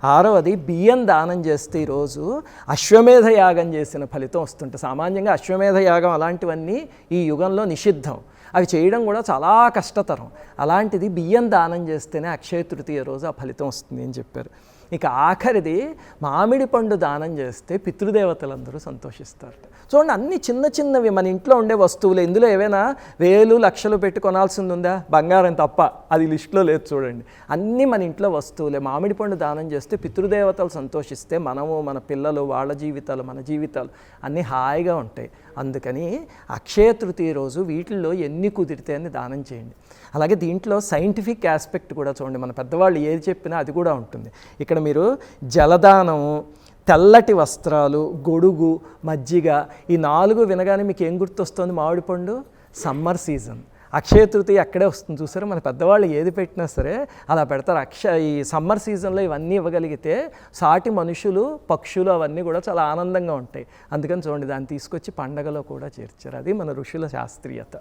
ఆరవది బియ్యం దానం చేస్తే ఈరోజు అశ్వమేధ యాగం చేసిన ఫలితం వస్తుంటుంది. సామాన్యంగా అశ్వమేధ యాగం అలాంటివన్నీ ఈ యుగంలో నిషిద్ధం, అవి చేయడం కూడా చాలా కష్టతరం. అలాంటిది బియ్యం దానం చేస్తేనే అక్షయ తృతీయ రోజు ఆ ఫలితం వస్తుంది అని చెప్పారు. ఇక ఆఖరిది మామిడి పండు దానం చేస్తే పితృదేవతలందరూ సంతోషిస్తారు. చూడండి, అన్ని చిన్న చిన్నవి మన ఇంట్లో ఉండే వస్తువులు. ఇందులో ఏవైనా వేలు లక్షలు పెట్టి కొనాల్సింది ఉందా? బంగారం తప్ప, అది లిస్టులో లేదు. చూడండి, అన్నీ మన ఇంట్లో వస్తువులే. మామిడి పండు దానం చేస్తే పితృదేవతలు సంతోషిస్తే మనము, మన పిల్లలు, వాళ్ళ జీవితాలు, మన జీవితాలు అన్నీ హాయిగా ఉంటాయి. అందుకని అక్షయ తృతీయ రోజు వీటిల్లో ఎన్ని కుదిరితే అన్ని దానం చేయండి. అలాగే దీంట్లో సైంటిఫిక్ ఆస్పెక్ట్ కూడా చూడండి, మన పెద్దవాళ్ళు ఏది చెప్పినా అది కూడా ఉంటుంది. ఇక్కడ మీరు జలదానము, తెల్లటి వస్త్రాలు, గొడుగు, మజ్జిగ, ఈ 4 వినగానే మీకు ఏం గుర్తొస్తుంది? మామిడి పండు, సమ్మర్ సీజన్, అక్షయ తృతీయ అక్కడే వస్తుంది. చూసారా, మన పెద్దవాళ్ళు ఏది పెట్టినా సరే అలా పెడతారు. ఈ సమ్మర్ సీజన్లో ఇవన్నీ ఇవ్వగలిగితే సాటి మనుషులు, పక్షులు అవన్నీ కూడా చాలా ఆనందంగా ఉంటాయి. అందుకని చూడండి, దాన్ని తీసుకొచ్చి పండగలో కూడా చేర్చారు. అది మన ఋషుల శాస్త్రీయత.